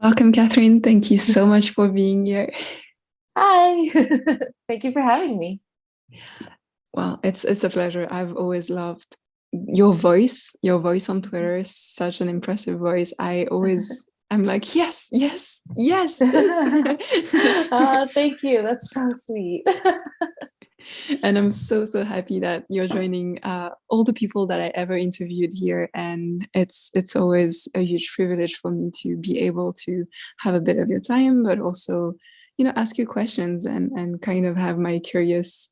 Welcome, Katherine. Thank you so much for being here. Hi. Thank you for having me. Well, it's a pleasure. I've always loved your voice. Your voice on Twitter is such an impressive voice. I'm like, yes, yes, yes, this. Thank you. That's so sweet. And I'm so happy that you're joining all the people that I ever interviewed here. And it's always a huge privilege for me to be able to have a bit of your time, but also, ask you questions and kind of have my curious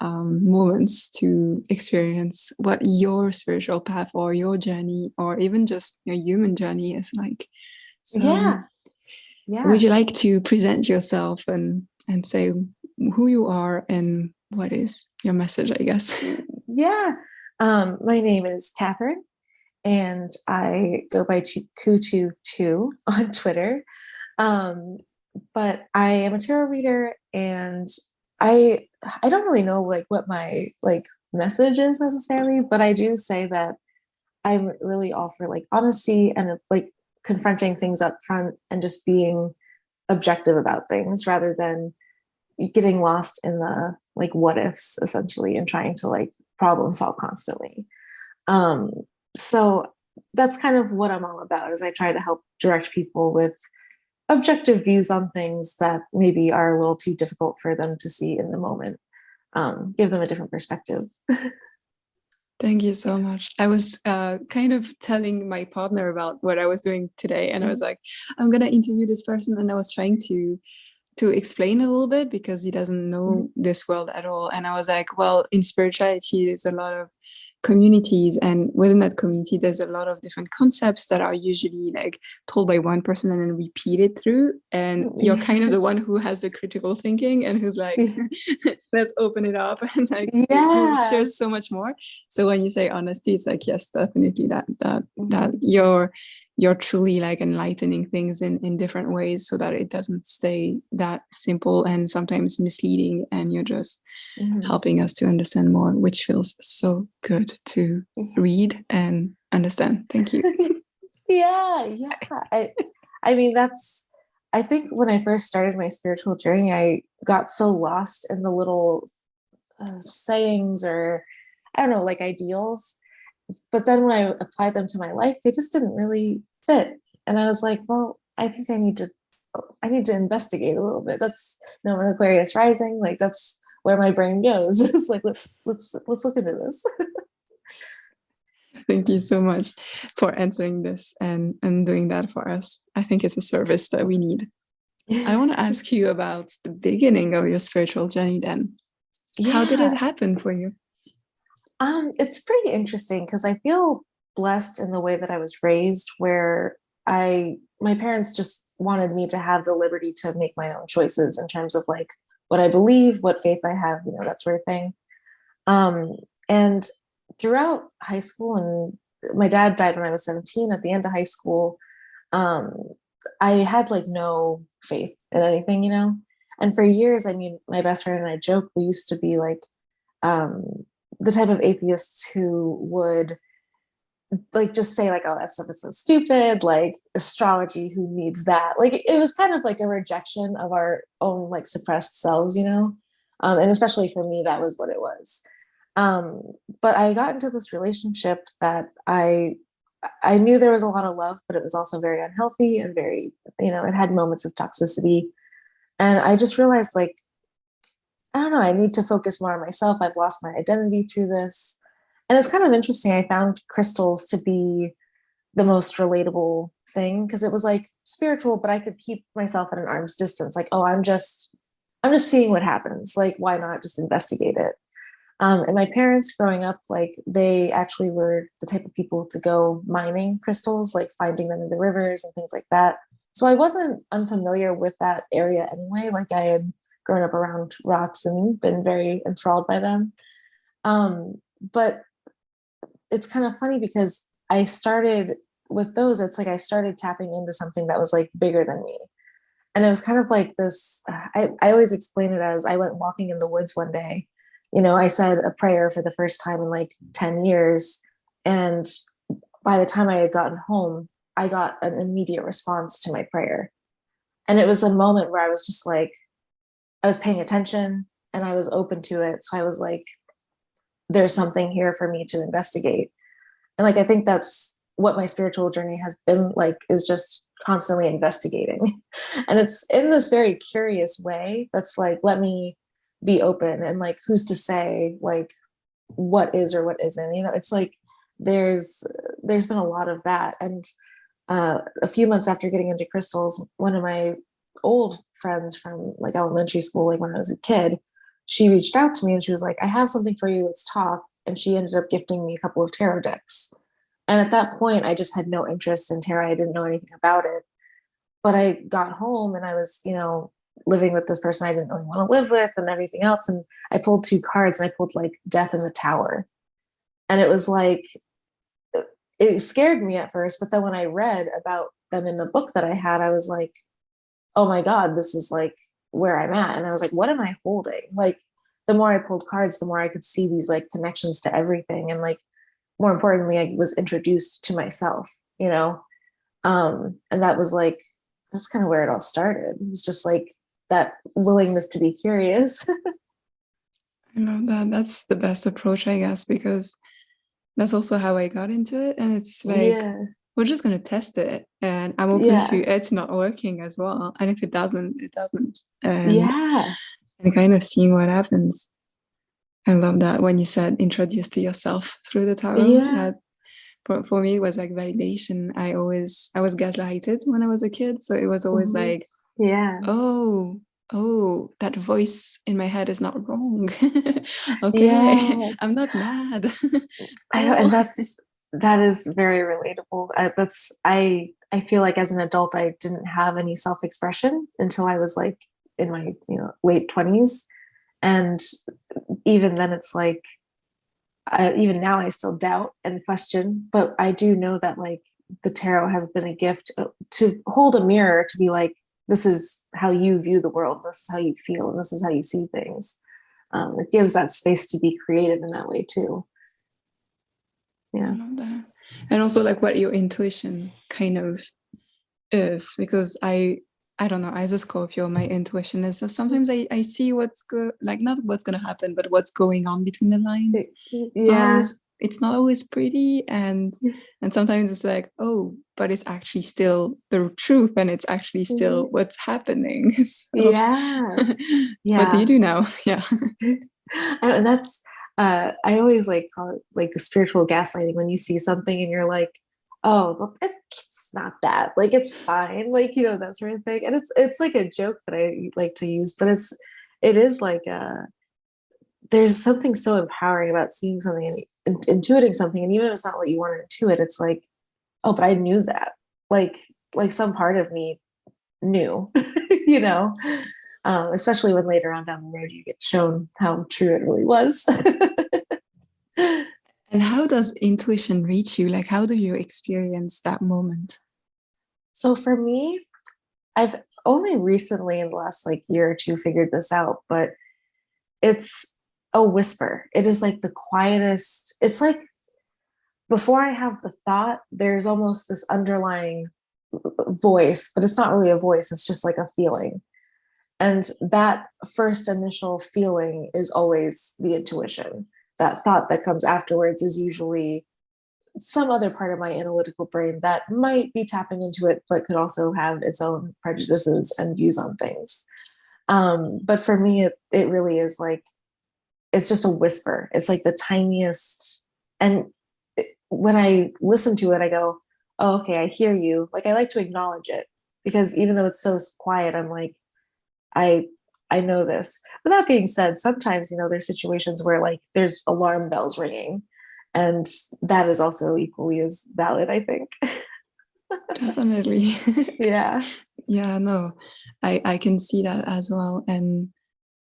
moments to experience what your spiritual path or your journey or even just your human journey is like. So Yeah. would Yeah. you like to present yourself and say who you are and what is your message, I guess? Yeah. My name is Katherine, and I go by Kututwoo on Twitter. Um, but I am a tarot reader, and I I don't really know like what my message is necessarily, but I do say that I'm really all for like honesty and like confronting things up front and just being objective about things rather than getting lost in the like what ifs essentially and trying to like problem solve constantly. Um, so that's kind of what I'm all about is I try to help direct people with objective views on things that maybe are a little too difficult for them to see in the moment. Give them a different perspective. Thank you so much. I was kind of telling my partner about what I was doing today, and I was like, I'm gonna interview this person, and I was trying to explain a little bit because he doesn't know this world at all. And I was like, well, in spirituality, there's a lot of communities, and within that community, there's a lot of different concepts that are usually like told by one person and then repeated through. And you're kind of the one who has the critical thinking and who's like, let's open it up and like who Yeah. shares so much more. So when you say honesty, it's like, yes, definitely that Mhm. you're truly like enlightening things in different ways so that it doesn't stay that simple and sometimes misleading, and you're just Mhm. helping us to understand more, which feels so good to read and understand. Thank you. Yeah, yeah. I mean I think when I first started my spiritual journey, I got so lost in the little sayings or I don't know, like ideals. But then when I applied them to my life, they just didn't really fit. And I was like, well, I think I need to investigate a little bit. That's an Aquarius rising. Like that's where my brain goes. It's like let's look into this. Thank you so much for answering this and doing that for us. I think it's a service that we need. I want to ask you about the beginning of your spiritual journey then. How did it Yeah. happen for you? It's pretty interesting because I feel blessed in the way that I was raised, where my parents just wanted me to have the liberty to make my own choices in terms of like what I believe, what faith I have, that sort of thing. Um, and throughout high school, and my dad died when I was 17. At the end of high school, um, I had like no faith in anything. And for years, I mean, my best friend and I joke, we used to be like um, the type of atheists who would like just say like, oh, that stuff is so stupid, like astrology, who needs that? Like it was kind of like a rejection of our own like suppressed selves. And especially for me, that was what it was. um, but I got into this relationship that I knew there was a lot of love, but it was also very unhealthy and very, it had moments of toxicity. And I just realized like, I don't know, I need to focus more on myself. I've lost my identity through this. And it's kind of interesting. I found crystals to be the most relatable thing because it was like spiritual, but I could keep myself at an arm's distance. Like, oh, I'm just seeing what happens. Like, why not just investigate it? And my parents growing up, like they actually were the type of people to go mining crystals, like finding them in the rivers and things like that. So I wasn't unfamiliar with that area anyway. Like I had grown up around rocks and been very enthralled by them. But it's kind of funny because I started with those, it's like I started tapping into something that was like bigger than me. And it was kind of like this. I always explain it as I went walking in the woods one day. I said a prayer for the first time in like 10 years. And by the time I had gotten home, I got an immediate response to my prayer. And it was a moment where I was just like, I was paying attention and I was open to it. So I was like, there's something here for me to investigate. And like, I think that's what my spiritual journey has been like, is just constantly investigating. And it's in this very curious way that's like, let me be open, and like, who's to say like what is or what isn't, you know? It's like there's been a lot of that. And a few months after getting into crystals, one of my old friends from like elementary school, like when I was a kid, she reached out to me and she was like, I have something for you, let's talk. And she ended up gifting me a couple of tarot decks. And at that point, I just had no interest in tarot. I didn't know anything about it. But I got home and I was, you know, living with this person I didn't really want to live with and everything else. And I pulled two cards and I pulled like Death in the Tower. And it was like, it scared me at first. But then when I read about them in the book that I had, I was like, oh my God, this is like where I'm at. And I was like, what am I holding? Like, the more I pulled cards, the more I could see these like connections to everything. And like, more importantly, I was introduced to myself, you know? And that was like, that's kind of where it all started. It was just like that willingness to be curious. I love that. That's the best approach, I guess, because that's also how I got into it. And it's like, Yeah. we're just going to test it. And I'm open Yeah. to it's not working as well. And if it doesn't, it doesn't. Yeah. And kind of seeing what happens. I love that when you said introduce to yourself through the tarot. Yeah. That for me it was like validation. I was gaslighted when I was a kid. So it was always like, Yeah. oh, that voice in my head is not wrong. Okay, Yeah. I'm not mad. I know, and Cool. that is very relatable. I feel like as an adult, I didn't have any self-expression until I was like in my, you know, late 20s. And even then it's like, even now I still doubt and question, but I do know that like the tarot has been a gift to hold a mirror, to be like, this is how you view the world, this is how you feel, and this is how you see things. It gives that space to be creative in that way too. Yeah. I love that. And also like what your intuition kind of is, because I don't know, as a Scorpio, my intuition is just sometimes I see what's like not what's gonna happen, but what's going on between the lines. Yeah. It's not always pretty, and sometimes it's like, oh, but it's actually still the truth, and it's actually still what's happening. So, Yeah. what do Yeah. you do now? Yeah. And that's I always like call it like the spiritual gaslighting, when you see something and you're like, oh, well, it's not that, like it's fine, like, you know, that sort of thing. And it's like a joke that I like to use, but it is like there's something so empowering about seeing something and intuiting something, and even if it's not what you want to intuit, it's like, oh, but I knew that, like some part of me knew, you know. Especially when later on down the road you get shown how true it really was. And how does intuition reach you? Like, how do you experience that moment? So for me, I've only recently in the last like year or two figured this out, but it's a whisper. It is like the quietest. It's like before I have the thought, there's almost this underlying voice, but it's not really a voice, it's just like a feeling. And that first initial feeling is always the intuition. That thought that comes afterwards is usually some other part of my analytical brain that might be tapping into it, but could also have its own prejudices and views on things. But for me, it really is like, it's just a whisper. It's like the tiniest. And when I listen to it, I go, oh, okay, I hear you. Like, I like to acknowledge it, because even though it's so quiet, I'm like, I I know this. But that being said, sometimes, you know, there's situations where like there's alarm bells ringing, and that is also equally as valid, I think. Definitely. Yeah. Yeah, no, I can see that as well. And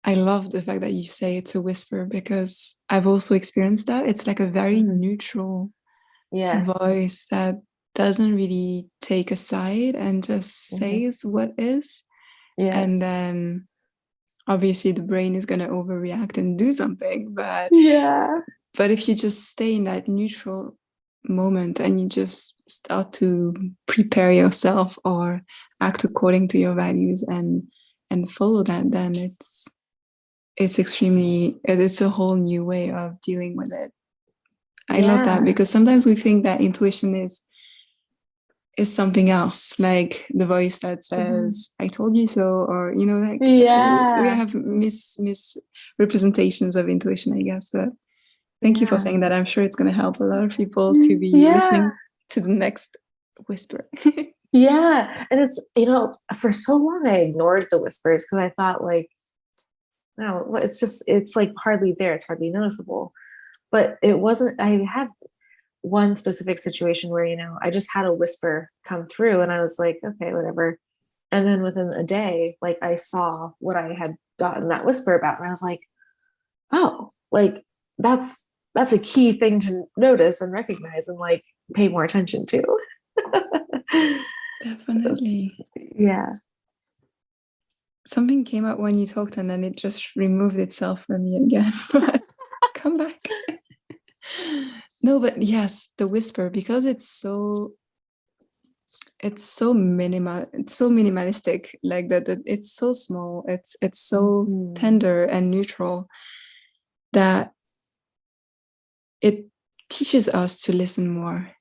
I love the fact that you say it's a whisper, because I've also experienced that. It's like a very neutral Yes. voice that doesn't really take a side and just Mhm. says what is. And Yes. then obviously the brain is going to overreact and do something. But Yeah. if you just stay in that neutral moment and you just start to prepare yourself or act according to your values and follow that, then it's extremely, it's a whole new way of dealing with it. I love that, because sometimes we think that intuition is something else, like the voice that says, I told you so, or like we have misrepresentations of intuition, I guess. But thank you for saying that. I'm sure it's going to help a lot of people to be listening to the next whisper. Yeah. And it's, for so long I ignored the whispers because I thought like, no, it's like hardly there. It's hardly noticeable. But it wasn't, I had one specific situation where, I just had a whisper come through and I was like, okay, whatever. And then within a day, like I saw what I had gotten that whisper about. And I was like, oh, like that's a key thing to notice and recognize and like pay more attention to. Definitely. Yeah. Something came up when you talked and then it just removed itself from me again. But come back. No, but yes, the whisper, because it's so minimalistic, like that it's so small, it's so tender and neutral that it teaches us to listen more.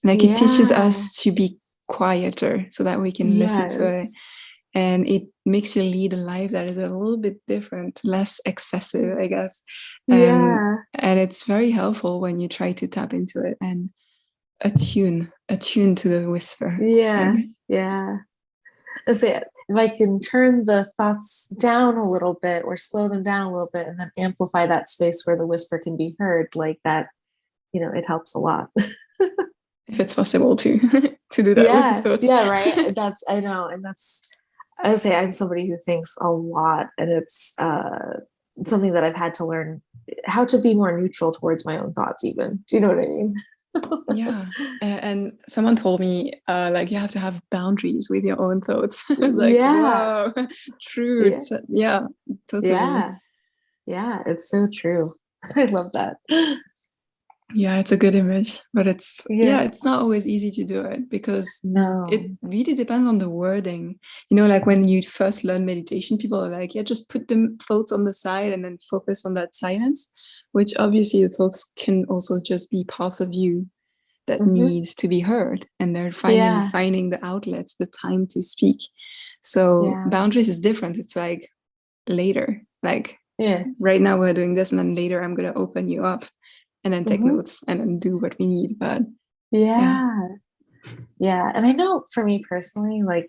Like it teaches us to be quieter so that we can listen to it. And it makes you lead a life that is a little bit different, less excessive, I guess. And it's very helpful when you try to tap into it and attune to the whisper. Yeah. That's it. If I can turn the thoughts down a little bit or slow them down a little bit and then amplify that space where the whisper can be heard, like that, it helps a lot. If it's possible to do that with the thoughts. Yeah, right. I know. And I would say I'm somebody who thinks a lot, and it's something that I've had to learn how to be more neutral towards my own thoughts even. Do you know what I mean? Yeah. And someone told me like you have to have boundaries with your own thoughts. I was like, wow, true. Yeah, totally. Yeah, it's so true. I love that. Yeah, it's a good image, but it's not always easy to do it because it really depends on the wording. Like when you first learn meditation, people are like, yeah, just put the thoughts on the side and then focus on that silence, which obviously the thoughts can also just be parts of you that needs to be heard, and they're finding the outlets, the time to speak. So boundaries is different. It's like later, like right now we're doing this, and then later I'm going to open you up and then take notes and then do what we need. But and I know for me personally, like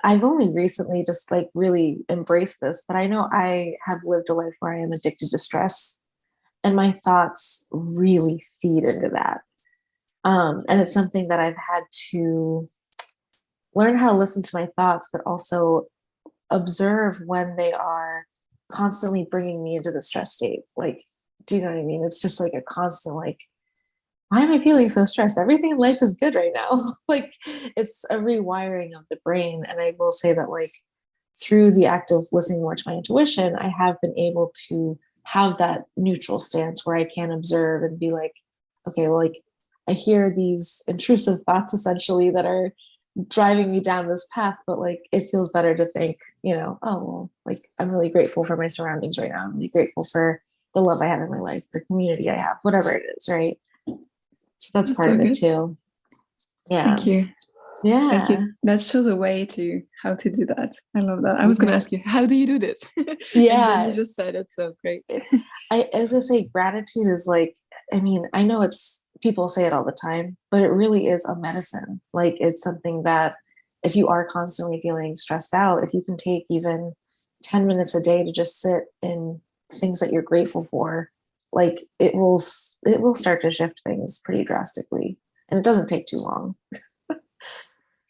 I've only recently just like really embraced this, but I know I have lived a life where I am addicted to stress, and my thoughts really feed into that. And it's something that I've had to learn how to listen to my thoughts, but also observe when they are constantly bringing me into the stress state. Like, do you know what I mean? It's just like a constant, like, why am I feeling so stressed? Everything in life is good right now. Like, it's a rewiring of the brain. And I will say that, like, through the act of listening more to my intuition, I have been able to have that neutral stance where I can observe and be like, okay, well, like, I hear these intrusive thoughts essentially that are driving me down this path, but like it feels better to think, oh, well, like I'm really grateful for my surroundings right now. I'm really grateful for the love I have in my life, the community I have, whatever it is, right? So that's part of it too. Yeah. Thank you. Yeah. Thank you. That shows a way to how to do that. I love that. I was going to ask you, how do you do this? Yeah. And then you just said it. So great. As I say, gratitude is like, I mean, I know people say it all the time, but it really is a medicine. Like it's something that if you are constantly feeling stressed out, if you can take even 10 minutes a day to just sit in things that you're grateful for, like it will start to shift things pretty drastically. And it doesn't take too long.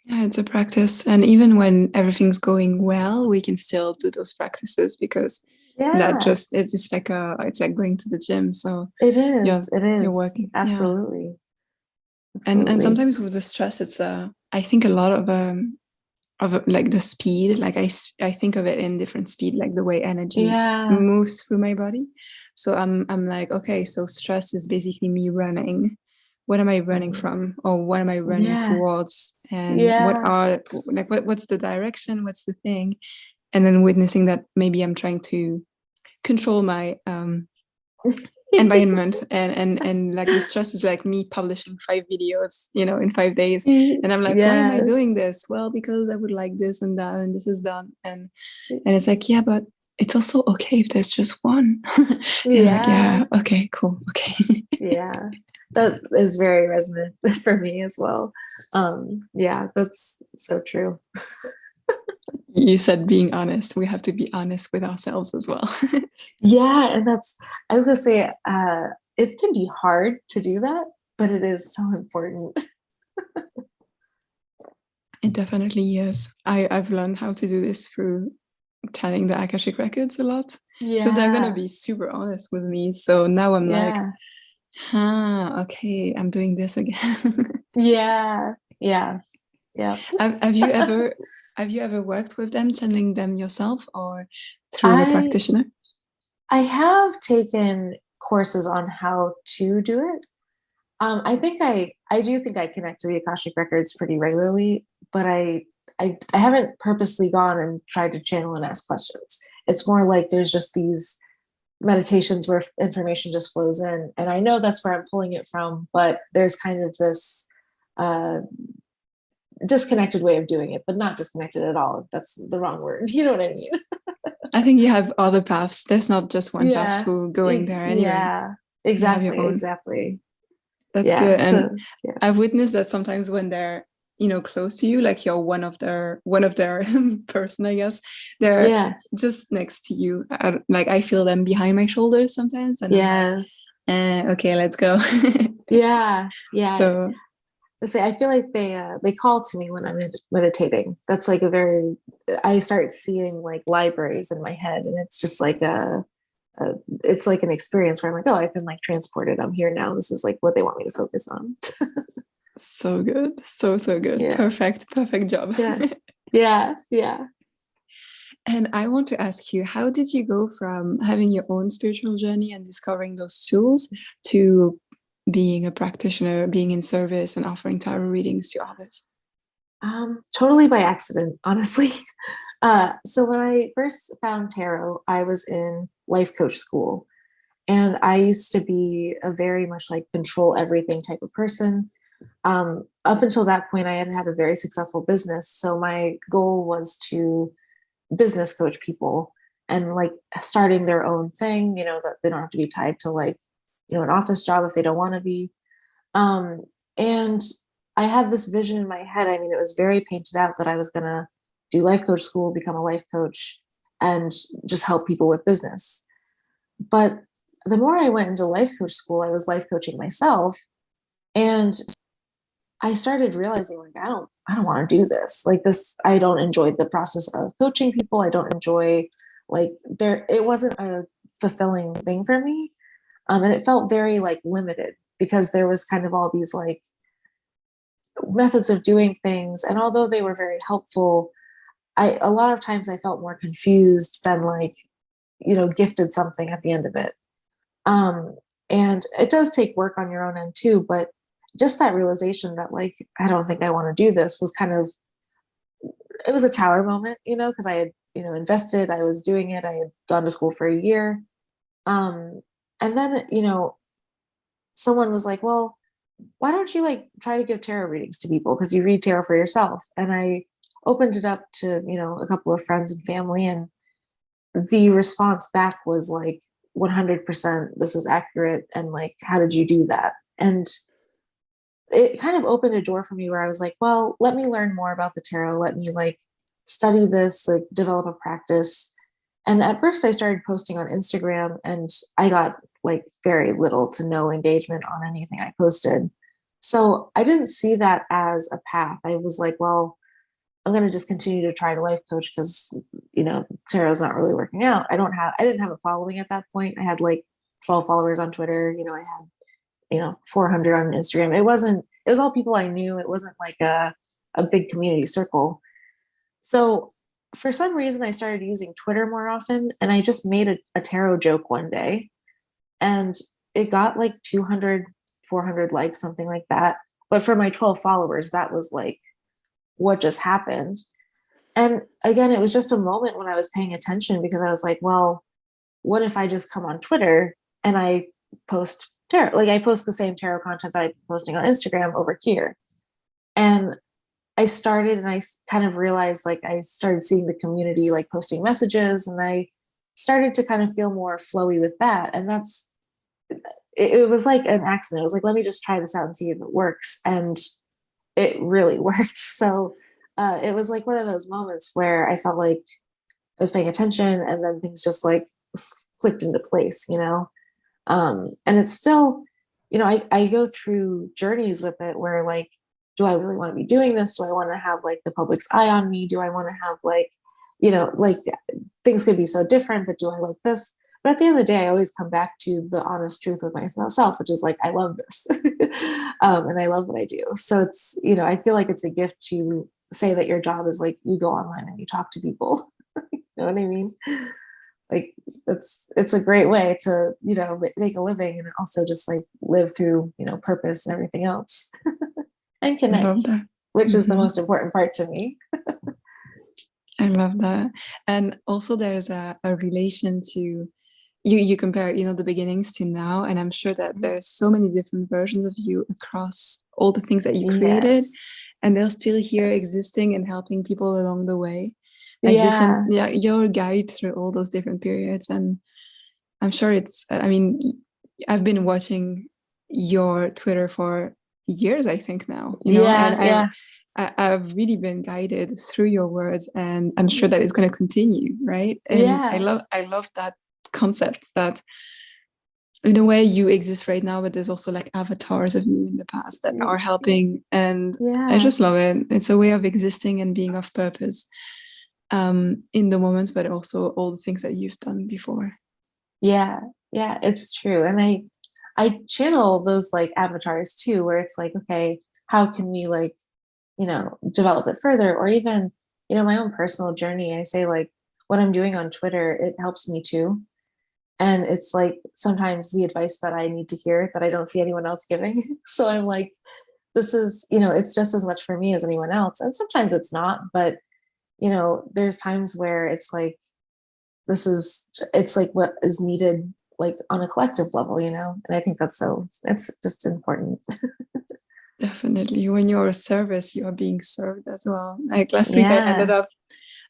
Yeah, it's a practice. And even when everything's going well, we can still do those practices because it's like going to the gym. So it is. You're working. Absolutely. Yeah. And sometimes with the stress, it's I think a lot of like the speed, like I think of it in different speed, like the way energy moves through my body. So I'm like, okay, so stress is basically me running, what am I running Mhm. from, or what am I running Yeah. towards, and Yeah. what's the direction, what's the thing, and then witnessing that maybe I'm trying to control my environment, and like the stress is like me publishing 5 videos, in 5 days, and I'm like, why am I doing Yes. this? Well, because I would like this and that, and this is done, and it's like, yeah, but it's also okay if there's just one. And I'm like, Yeah. yeah, okay, cool, okay. Yeah. That is very resonant for me as well. Yeah, that's so true. You said being honest. We have to be honest with ourselves as well. Yeah, and I was gonna say, it can be hard to do that, but it is so important. It definitely is. I've learned how to do this through channeling the Akashic records a lot, because they're gonna Yeah, be super honest with me. So now I'm like, yeah, okay, I'm doing this again. yeah, yeah, yeah. Have you ever worked with them, channeling them yourself, or through a I practitioner? I have taken courses on how to do it. I think I do think I connect to the Akashic records pretty regularly, but I haven't purposely gone and tried to channel and ask questions. It's more like there's just these meditations where information just flows in, and I know that's where I'm pulling it from, but there's kind of this uh, disconnected way of doing it, but not disconnected at all. That's the wrong word. You know what I mean? I think you have other paths. There's not just one path Yeah. to going there anyway. Yeah. You have your Exactly. own. Exactly. That's Yeah. good. And So yeah. I've witnessed that sometimes when they're, close to you, like you're one of their person, I guess, they're Yeah. just next to you. Like I feel them behind my shoulders sometimes, and I'm like, Yes. okay, let's go. Yeah. Yeah. So I say I feel like they call to me when I'm meditating. That's like a very I start seeing like libraries in my head, and it's just like a it's like an experience where I'm like, oh, I've been like transported. I'm here now. This is like what they want me to focus on. so good, so good, Yeah. perfect job. Yeah. Yeah. Yeah. And I want to ask you, how did you go from having your own spiritual journey and discovering those tools to being a practitioner, being in service and offering tarot readings to others? Totally by accident, honestly. So when I first found tarot, I was in life coach school, and I used to be a very much like control everything type of person. Up until that point, I had had a very successful business. So my goal was to business coach people and like starting their own thing, that they don't have to be tied to like, an office job if they don't want to be. Um, and I had this vision in my head. I mean, it was very painted out that I was going to do life coach school, become a life coach, and just help people with business. But the more I went into life coach school, I was life coaching myself. And I started realizing like I don't want to do this. Like this, I don't enjoy the process of coaching people. I don't enjoy like it wasn't a fulfilling thing for me. And it felt very like limited because there was kind of all these like methods of doing things. And although they were very helpful, a lot of times I felt more confused than like, gifted something at the end of it. Um, and it does take work on your own end too, but just that realization that like, I don't think I want to do this was kind of, it was a tower moment, because I had, invested, I was doing it, I had gone to school for a year. Um, and then, someone was like, well, why don't you like try to give tarot readings to people because you read tarot for yourself? And I opened it up to, a couple of friends and family, and the response back was like 100% this is accurate, and like how did you do that? And it kind of opened a door for me where I was like, well, let me learn more about the tarot, let me like study this, like develop a practice. And at first I started posting on Instagram, and I got like very little to no engagement on anything I posted. So I didn't see that as a path. I was like, well, I'm going to just continue to try to life coach because, tarot's not really working out. I didn't have a following at that point. I had like 12 followers on Twitter. I had, 400 on Instagram. It was all people I knew. It wasn't like a big community circle. So for some reason, I started using Twitter more often, and I just made a tarot joke one day, and it got like 200 400 likes, something like that. But for my 12 followers, that was like what just happened. And again, it was just a moment when I was paying attention, because I was like, well, what if I just come on Twitter and I post tarot? Like I post the same tarot content that I'm posting on Instagram over here. And I started, and I kind of realized, like, I started seeing the community like posting messages, and I started to kind of feel more flowy with that. And it was like an accident. It was like, let me just try this out and see if it works. And it really worked. So it was like one of those moments where I felt like I was paying attention, and then things just like clicked into place, you know? And it's still, you know, I go through journeys with it where like, do I really want to be doing this? Do I want to have like the public's eye on me? Do I want to have like, you know, like things could be so different, but do I like this? But at the end of the day, I always come back to the honest truth with myself, which is like, I love this. And I love what I do. So it's, you know, I feel like it's a gift to say that your job is like, you go online and you talk to people. You know what I mean? Like it's a great way to, you know, make a living, and also just like live through, you know, purpose and everything else. And I love connect, that. which is the Mm-hmm. most important part to me. I love that. And also there's a relation to you compare, you know, the beginnings to now, and I'm sure that there's so many different versions of you across all the things that you created, Yes. and they're still here Yes. existing and helping people along the way. Like different, Yeah. yeah, your guide through all those different periods. And I'm sure it's, I mean, I've been watching your Twitter for years, I think now, you know, and Yeah. Yeah. I've really been guided through your words, and I'm sure that it's going to continue, right? And Yeah. I love that concept that in a way you exist right now, but there's also like avatars of you in the past that are helping, and I Yeah. just love it. It's a way of existing and being of purpose in the moments, but also all the things that you've done before. Yeah. Yeah. It's true. And I channel those like avatars too, where it's like, okay, how can we like, you know, develop it further? Or even, you know, my own personal journey. I say like what I'm doing on Twitter, it helps me too. And it's like sometimes the advice that I need to hear that I don't see anyone else giving. So I'm like, this is, you know, it's just as much for me as anyone else. And sometimes it's not, but you know, there's times where it's like, it's like what is needed, like on a collective level, you know? And I think it's just important. Definitely. When you're a service, you are being served as well. Like last week, Yeah.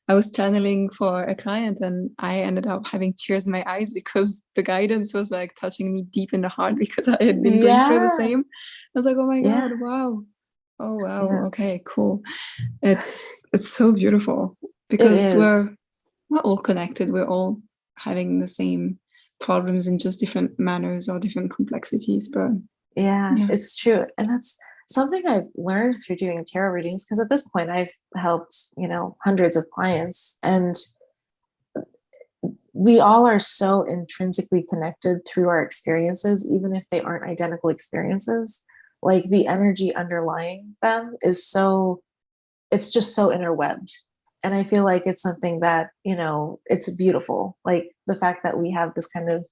I was channeling for a client, and I ended up having tears in my eyes because the guidance was like touching me deep in the heart because I had been going through the Yeah. same. I was like, oh my Yeah. God, wow. Oh wow. Yeah. Okay, cool. It's so beautiful It because is. we're all connected. We're all having the same problems in just different manners or different complexities. But Yeah, yeah. it's true. And that's something I've learned through doing tarot readings, because at this point I've helped, you know, hundreds of clients, and we all are so intrinsically connected through our experiences, even if they aren't identical experiences. Like the energy underlying them is so, it's just so interwebbed. And I feel like it's something that, you know, it's beautiful. Like the fact that we have this kind of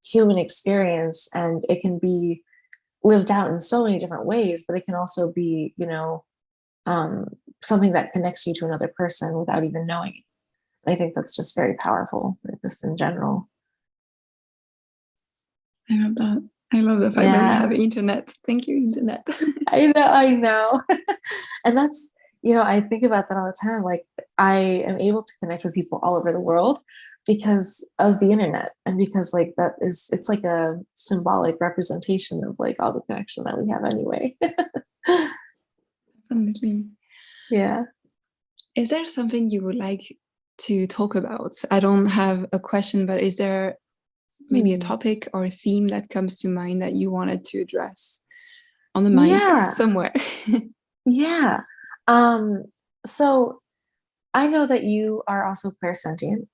human experience, and it can be lived out in so many different ways, but it can also be, you know, um, something that connects you to another person without even knowing it. I think that's just very powerful, just in general. I love that. I love the fact that we have Yeah, internet. Thank you, internet. I know, I know. And that's, you know, I think about that all the time. Like, I am able to connect with people all over the world because of the internet, and because like that is, it's like a symbolic representation of like all the connection that we have anyway. Definitely. Yeah. Is there something you would like to talk about? I don't have a question, but is there maybe a Hmm. topic or a theme that comes to mind that you wanted to address on the mic Yeah. somewhere? Yeah. Um, so I know that you are also clairsentient,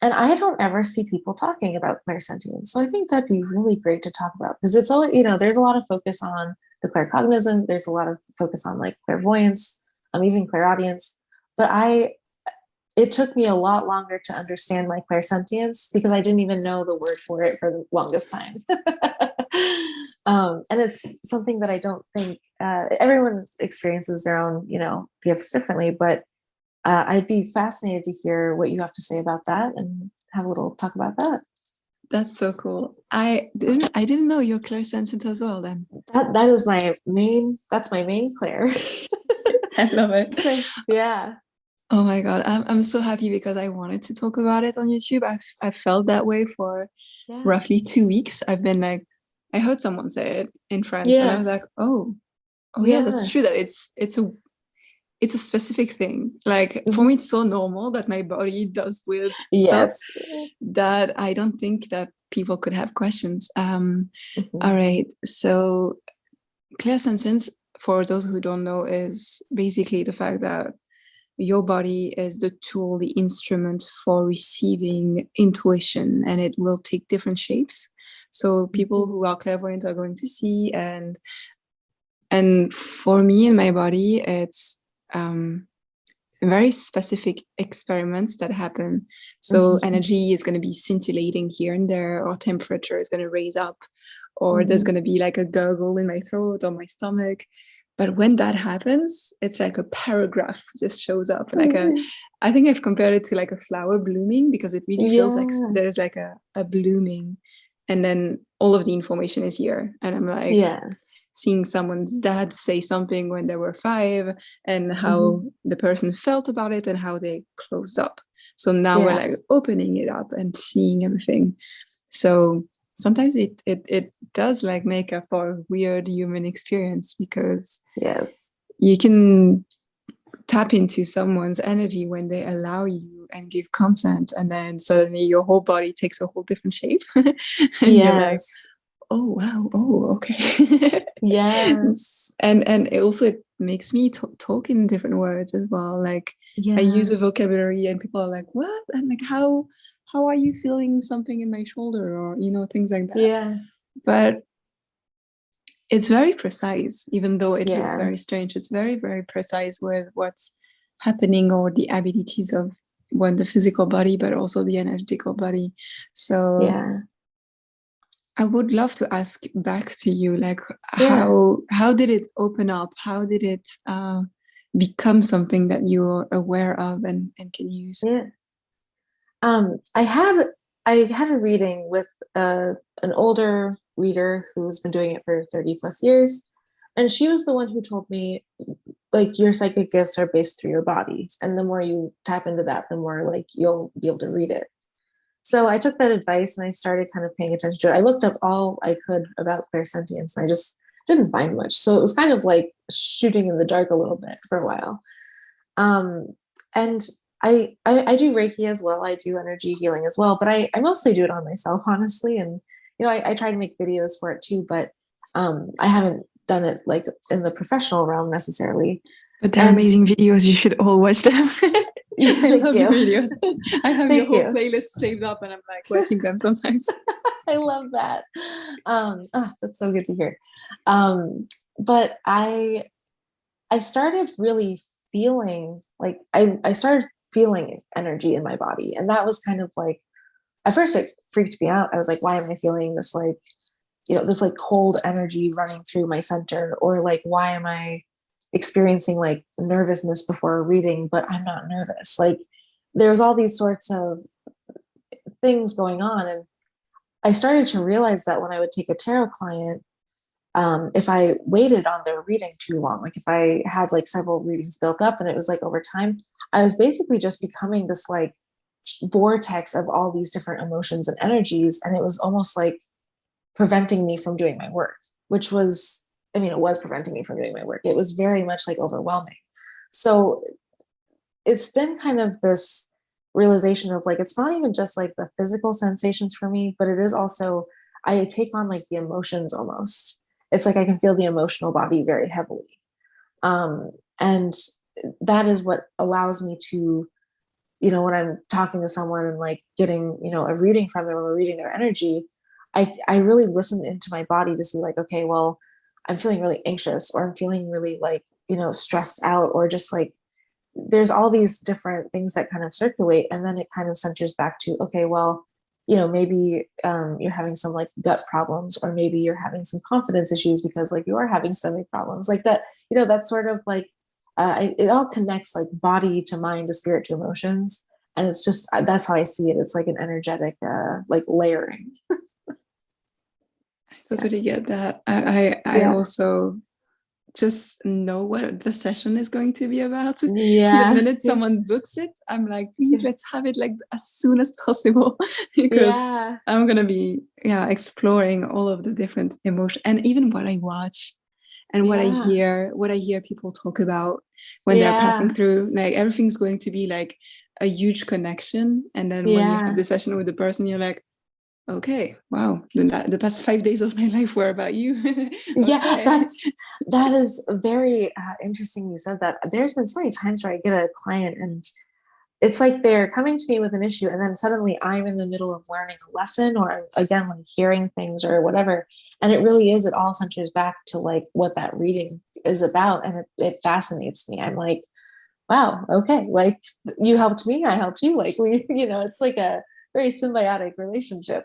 and I don't ever see people talking about clairsentience. So I think that'd be really great to talk about, because it's all, you know, there's a lot of focus on the claircognizant, there's a lot of focus on like clairvoyance, even clairaudience. But it took me a lot longer to understand my clairsentience because I didn't even know the word for it for the longest time. And it's something that I don't think everyone experiences their own, gifts differently, but I'd be fascinated to hear what you have to say about that and have a little talk about that. That's so cool. I didn't know you're clairsentient as well then. That is that's my main Claire. I love it. So yeah. Oh my God. I'm so happy because I wanted to talk about it on YouTube. I've felt that way for Yeah. roughly 2 weeks. I've been like, I heard someone say it in France and I was like, oh yeah, that's true that it's a specific thing. Like for me, it's so normal that my body does weird stuff that I don't think that people could have questions. All right. So clairsentience, for those who don't know, is basically the fact that your body is the tool, the instrument for receiving intuition, and it will take different shapes. So people who are clairvoyant are going to see, and for me and my body, it's very specific experiments that happen. So energy is going to be scintillating here and there, or temperature is going to raise up, or there's going to be like a gurgle in my throat or my stomach. But when that happens, it's like a paragraph just shows up. Like I think I've compared it to like a flower blooming, because it really feels like there's like a blooming, and then all of the information is here. And I'm like, seeing someone's dad say something when they were 5 and how the person felt about it and how they closed up. So now we're like opening it up and seeing everything. So sometimes it does like make up for a weird human experience, because you can tap into someone's energy when they allow you and give consent, and then suddenly your whole body takes a whole different shape. And you're like, oh wow, oh okay. And it makes me talk in different words as well. Like I use a vocabulary and people are like, what? And like, how are you feeling something in my shoulder, or things like that. But it's very precise, even though it looks very strange. It's very, very precise with what's happening, or the abilities of the physical body, but also the energetical body. So I would love to ask back to you, like, how did it open up? How did it become something that you're aware of and can use? I had a reading with an older reader who's been doing it for 30 plus years, and she was the one who told me, like, your psychic gifts are based through your body, and the more you tap into that, the more like you'll be able to read it. So I took that advice and I started kind of paying attention to it. I looked up all I could about clairsentience and I just didn't find much. So it was kind of like shooting in the dark a little bit for a while. And I do Reiki as well. I do energy healing as well, but I mostly do it on myself, honestly. And, I try to make videos for it too, but I haven't done it like in the professional realm necessarily. But they're amazing videos. You should all watch them. I love your videos. I have your whole playlist saved up and I'm like watching them sometimes. I love that. That's so good to hear. But I started really feeling like I started feeling energy in my body. And that was kind of like, at first it freaked me out. I was like, why am I feeling this like, this like cold energy running through my center? Or like, why am I experiencing like nervousness before a reading, but I'm not nervous? Like there's all these sorts of things going on. And I started to realize that when I would take a tarot client, if I waited on their reading too long, like if I had like several readings built up and it was like over time, I was basically just becoming this like vortex of all these different emotions and energies. And it was almost like preventing me from doing my work, which was, it was preventing me from doing my work. It was very much like overwhelming. So it's been kind of this realization of like, it's not even just like the physical sensations for me, but it is also, I take on like the emotions almost. It's like I can feel the emotional body very heavily. And that is what allows me to, when I'm talking to someone and like getting, a reading from them or reading their energy, I really listen into my body to see like, okay, well, I'm feeling really anxious, or I'm feeling really like, stressed out, or just like, there's all these different things that kind of circulate. And then it kind of centers back to, okay, well, maybe you're having some like gut problems, or maybe you're having some confidence issues because like you are having stomach problems, like that. That's sort of like it all connects, like body to mind to spirit to emotions, and it's just that's how I see it. It's like an energetic like layering. I Yeah. totally get that. I Yeah. also just know what the session is going to be about. The Yeah. minute someone books it, I'm like, please, Yeah. let's have it like as soon as possible because Yeah. I'm gonna be exploring all of the different emotions and even what I watch and Yeah. what I hear people talk about when they're passing Yeah. through. Like everything's going to be like a huge connection. And then when you have Yeah. the session with the person, you're like, okay, wow, the past 5 days of my life were about you. Yeah, Okay. that is very interesting you said that. There's been so many times where I get a client and it's like they're coming to me with an issue, and then suddenly I'm in the middle of learning a lesson, or again like hearing things or whatever, and it all centers back to like what that reading is about, and it fascinates me. I'm like, wow, okay, like you helped me, I helped you, like we it's like a very symbiotic relationship.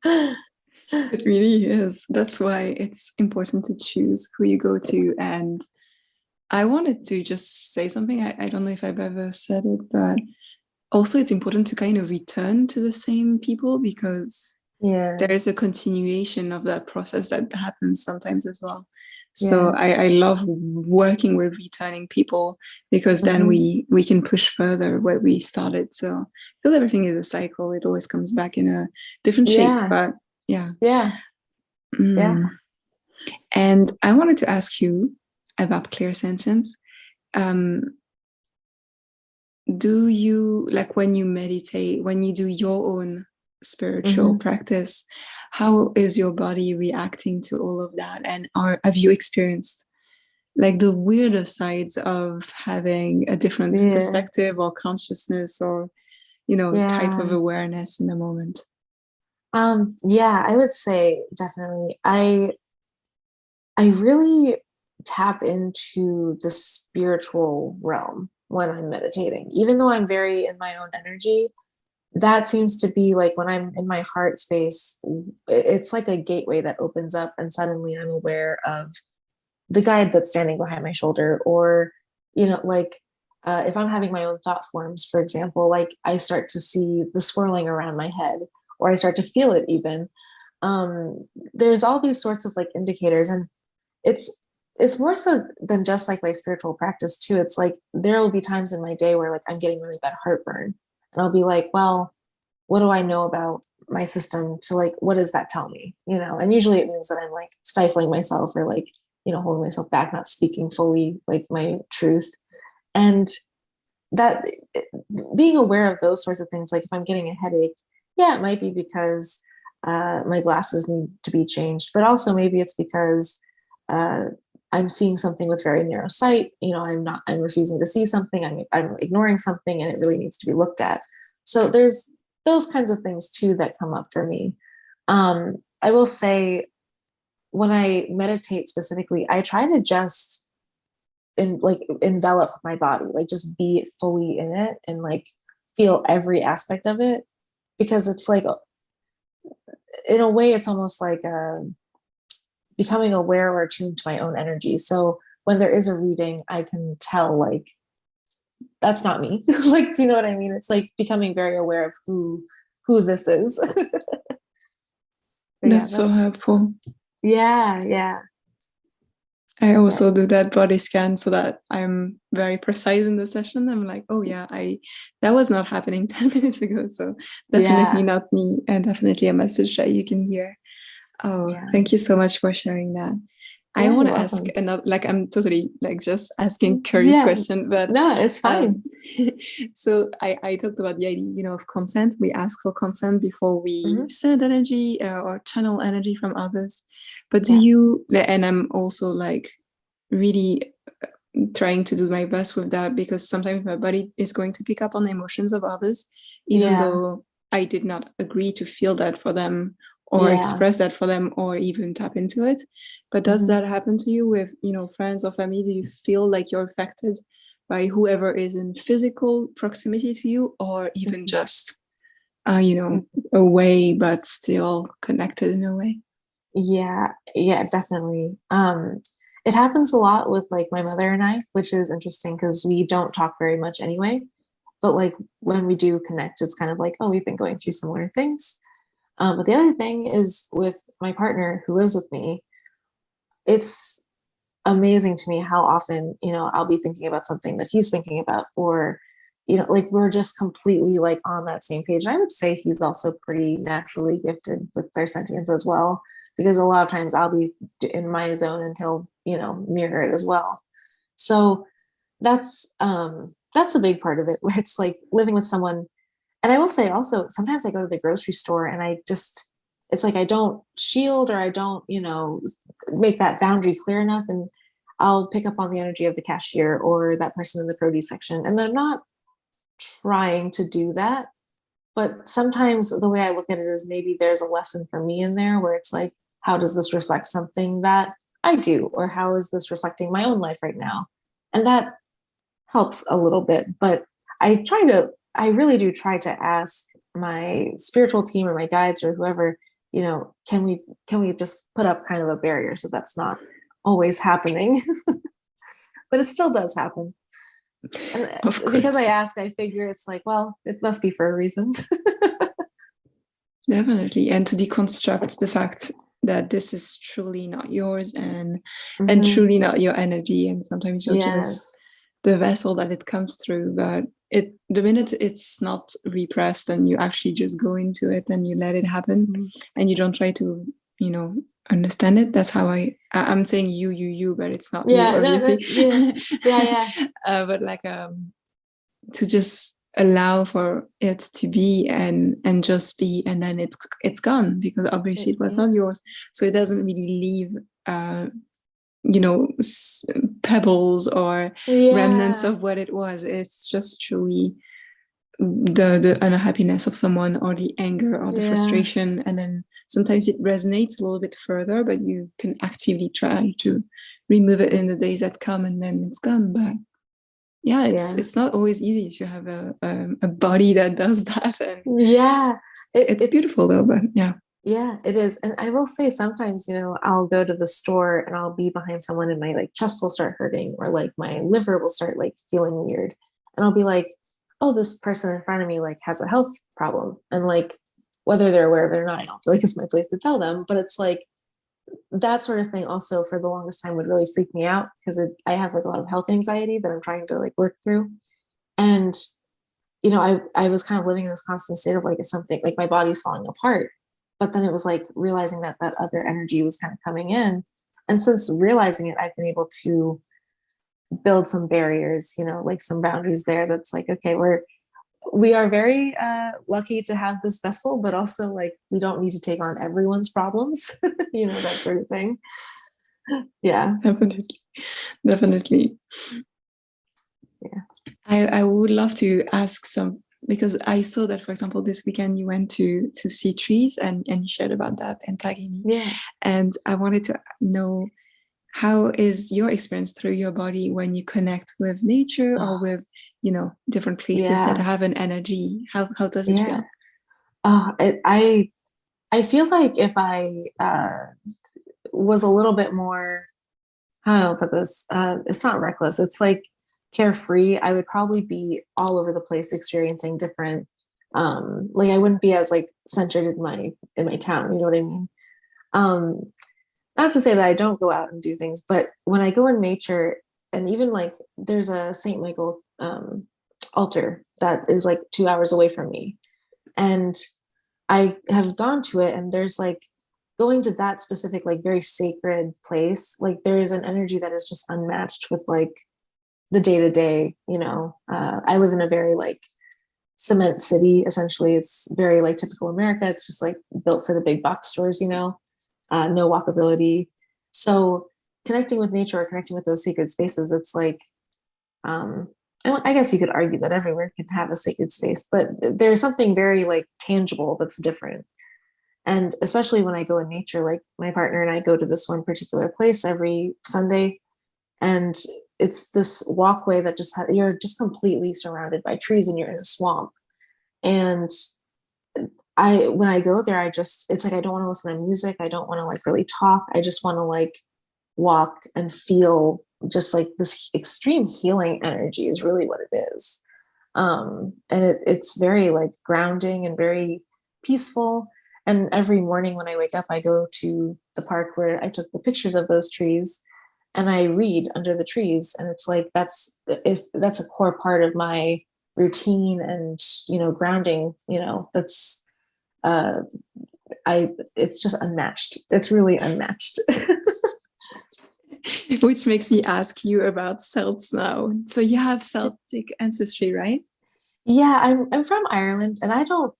It really is. That's why it's important to choose who you go to. And I wanted to just say something. I don't know if I've ever said it, but also it's important to kind of return to the same people because Yeah. there is a continuation of that process that happens sometimes as well. So Yes. I love working with returning people because then Hmm. we can push further where we started. So because everything is a cycle, it always comes back in a different shape. Yeah. But yeah. Yeah. Yeah. Mm. And I wanted to ask you about clear sentience. Um, do you like when you meditate, when you do your own spiritual Hmm. practice, how is your body reacting to all of that? And have you experienced like the weirder sides of having a different Yeah. perspective or consciousness or, type of Yeah. awareness in the moment? Yeah, I would say definitely. I really tap into the spiritual realm when I'm meditating. Even though I'm very in my own energy, that seems to be like when I'm in my heart space, it's like a gateway that opens up, and suddenly I'm aware of the guide that's standing behind my shoulder, or like if I'm having my own thought forms, for example, like I start to see the swirling around my head, or I start to feel it even. There's all these sorts of like indicators, and it's it's more so than just like my spiritual practice too. It's like there will be times in my day where like I'm getting really bad heartburn, and I'll be like, well, what do I know about my system to like, what does that tell me? And usually it means that I'm like stifling myself, or like, holding myself back, not speaking fully like my truth. And that being aware of those sorts of things, like if I'm getting a headache, yeah, it might be because my glasses need to be changed, but also maybe it's because uh, I'm seeing something with very narrow sight. I'm refusing to see something. I'm ignoring something, and it really needs to be looked at. So there's those kinds of things too that come up for me. I will say when I meditate specifically, I try to just like envelop my body, like just be fully in it and like feel every aspect of it, because it's like in a way it's almost like becoming aware or attuned to my own energy. So when there is a reading, I can tell like that's not me. Like, do you know what I mean? It's like becoming very aware of who this is. But yeah, That's so helpful. yeah. I also Yeah. do that body scan so that I'm very precise in the session. I'm like, oh yeah, I that was not happening 10 minutes ago. So definitely Yeah. not me, and definitely a message that you can hear. Oh, Yeah. thank you so much for sharing that. I Yeah, want you're to ask welcome. another, like I'm totally like just asking curious Yeah. question, but No, it's um, fine. so I talked about the idea, of consent. We ask for consent before we Hmm. send energy or channel energy from others. But do Yeah. you, and I'm also like really trying to do my best with that because sometimes my body is going to pick up on the emotions of others, even Yeah. though I did not agree to feel that for them or Yeah. express that for them or even tap into it. But does Hmm. that happen to you with, friends or family? Do you feel like you're affected by whoever is in physical proximity to you or even Hmm. just away, but still connected in a way. Yeah, definitely. It happens a lot with like my mother and I, which is interesting because we don't talk very much anyway. But like when we do connect, it's kind of like, oh, we've been going through similar things. But the other thing is with my partner who lives with me, it's amazing to me how often, I'll be thinking about something that he's thinking about, or, like we're just completely like on that same page. And I would say he's also pretty naturally gifted with clairsentience as well, because a lot of times I'll be in my zone and he'll, mirror it as well. So that's a big part of it, where it's like living with someone. And I will say also, sometimes I go to the grocery store and it's like I don't shield, or I don't, make that boundary clear enough. And I'll pick up on the energy of the cashier or that person in the produce section. And they're not trying to do that. But sometimes the way I look at it is maybe there's a lesson for me in there where it's like, how does this reflect something that I do? Or how is this reflecting my own life right now? And that helps a little bit. But I really do try to ask my spiritual team or my guides or whoever, can we just put up kind of a barrier so that's not always happening? But it still does happen. And Of because course. I ask, I figure it's like, well, it must be for a reason. Definitely. And to deconstruct the fact that this is truly not yours, and Mm-hmm. truly not your energy. And sometimes you're just Yes. the vessel that it comes through. But the minute it's not repressed and you actually just go into it and you let it happen, Mm-hmm. and you don't try to, understand it. That's how I'm saying you, but it's not you, Yeah, no, no, obviously. yeah, yeah, yeah, But like to just allow for it to be, and just be, and then it's gone, because obviously it was yeah, not yours. So it doesn't really leave you know pebbles or remnants yeah, of what it was. It's just truly the unhappiness of someone, or the anger, or the yeah, frustration, and then sometimes it resonates a little bit further, but you can actively try to remove it in the days that come, and then it's gone. But yeah, yeah, it's not always easy to have a body that does that, and yeah. it's beautiful It's though. But yeah. Yeah, it is. And I will say sometimes, I'll go to the store and I'll be behind someone and my like chest will start hurting, or like my liver will start like feeling weird. And I'll be like, oh, this person in front of me like has a health problem. And like whether they're aware of it or not, I don't feel like it's my place to tell them. But it's like that sort of thing also for the longest time would really freak me out, because I have like a lot of health anxiety that I'm trying to like work through. And I was kind of living in this constant state of like, is something like my body's falling apart. But then it was like realizing that that other energy was kind of coming in. And since realizing it, I've been able to build some barriers, like some boundaries there. That's like, okay, we are very lucky to have this vessel, but also like we don't need to take on everyone's problems, that sort of thing. Yeah. Definitely. Definitely. Yeah. I would love to ask some, because I saw that, for example, this weekend you went to see trees, and you shared about that and tagging me. Yeah. And I wanted to know, how is your experience through your body when you connect with nature, or Oh, with, different places that yeah. have an energy? How does it Yeah. feel? Oh, I feel like if I was a little bit more, how do I put this? It's not reckless. It's like carefree. I would probably be all over the place experiencing different. Like I wouldn't be as like centered in my town. You know what I mean? Um, Not to say that I don't go out and do things, but when I go in nature, and even like there's a Saint Michael altar that is like 2 hours away from me, and I have gone to it, and there's like going to that specific, like very sacred place. Like there is an energy that is just unmatched with like the day to day. I live in a very like cement city. Essentially, it's very like typical America. It's just like built for the big box stores. No walkability. So connecting with nature or connecting with those sacred spaces, it's like um, I guess you could argue that everywhere can have a sacred space, but there's something very like tangible that's different. And especially when I go in nature, like my partner and I go to this one particular place every Sunday, and it's this walkway that you're just completely surrounded by trees, and you're in a swamp. And when I go there, it's like I don't want to listen to music. I don't want to like really talk. I just want to like walk and feel just like this extreme healing energy is really what it is. And it's very like grounding and very peaceful. And every morning when I wake up, I go to the park where I took the pictures of those trees and I read under the trees. And it's like that's a core part of my routine and grounding. That's uh it's just unmatched. It's really unmatched. Which makes me ask you about Celts now. So you have Celtic ancestry, right? Yeah, I'm from Ireland, and I don't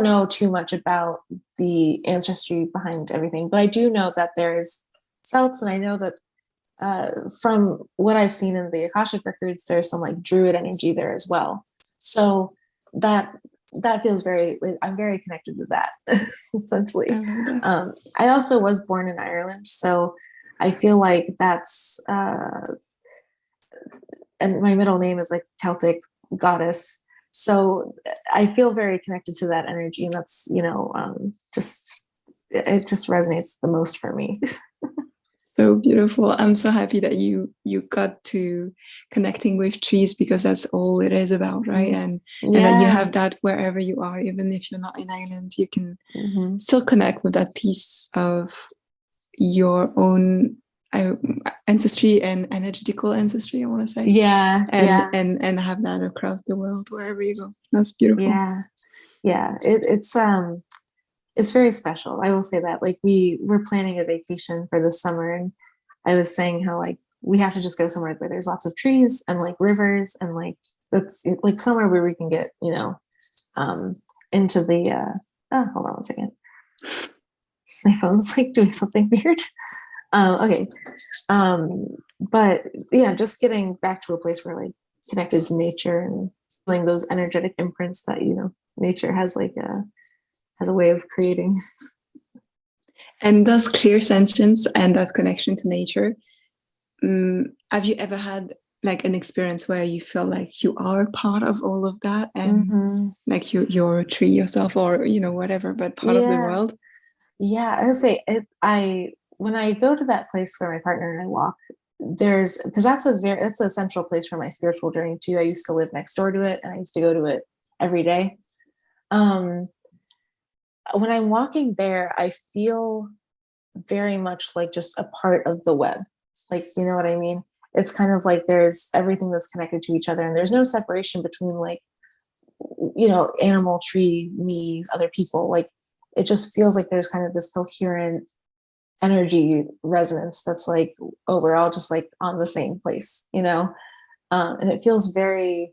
know too much about the ancestry behind everything, but I do know that there's Celts, and I know that from what I've seen in the Akashic records, there's some like Druid energy there as well. So that that feels I'm very connected to that, essentially. I love that. I also was born in Ireland, so I feel like that's and my middle name is like Celtic goddess. So I feel very connected to that energy, and that's just it just resonates the most for me. So beautiful. I'm so happy that you got to connecting with trees, because that's all it is about, right? And that you Yeah. have that wherever you are, even if you're not in Ireland, you can Mm-hmm. still connect with that piece of your own ancestry and energetical ancestry, I want to say. Yeah. Yeah. And have that across the world wherever you go. That's beautiful. Yeah. Yeah. It's very special. I will say that. Like we're planning a vacation for this summer, and I was saying how like we have to just go somewhere where there's lots of trees and like rivers, and like that's like somewhere where we can get um into the oh, hold on one second. My phone's like doing something weird. Okay. But yeah, just getting back to a place where like connected to nature and feeling those energetic imprints that nature has a way of creating. And thus clear sentience and that connection to nature. Have you ever had like an experience where you feel like you are part of all of that, and like you're a tree yourself, or whatever, but part of the Yeah. world? Yeah, I would say I when I go to that place where my partner and I walk, because that's a central place for my spiritual journey too. I used to live next door to it, and I used to go to it every day. Um, when I'm walking there, I feel very much like just a part of the web. Like, you know what I mean? It's kind of like there's everything that's connected to each other, and there's no separation between like, animal, tree, me, other people. Like, it just feels like there's kind of this coherent energy resonance that's like, oh, we're all just like on the same place. And it feels very,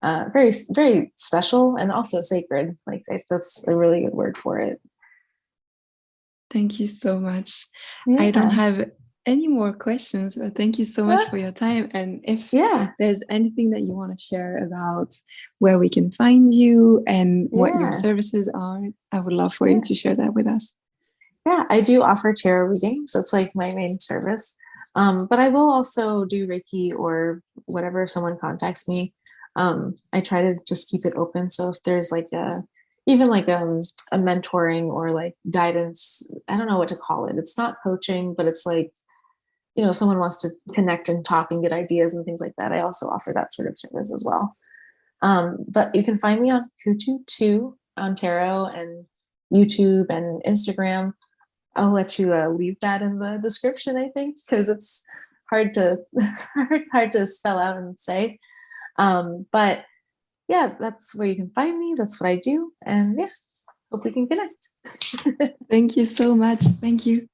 very, very special and also sacred. Like, that's a really good word for it. Thank you so much. Yeah. I don't have any more questions, but thank you so much for your time. And if there's anything that you want to share about where we can find you and what your services are, I would love for you to share that with us. Yeah, I do offer tarot readings. That's like my main service. But I will also do Reiki or whatever if someone contacts me. I try to just keep it open. So if there's like even like a mentoring or like guidance, I don't know what to call it. It's not coaching, but it's like, if someone wants to connect and talk and get ideas and things like that, I also offer that sort of service as well. But you can find me on Kututwoo on tarot and YouTube and Instagram. I'll let you leave that in the description, I think, because it's hard to hard to spell out and say. But yeah, that's where you can find me. That's what I do. And yeah, hope we can connect. Thank you so much. Thank you.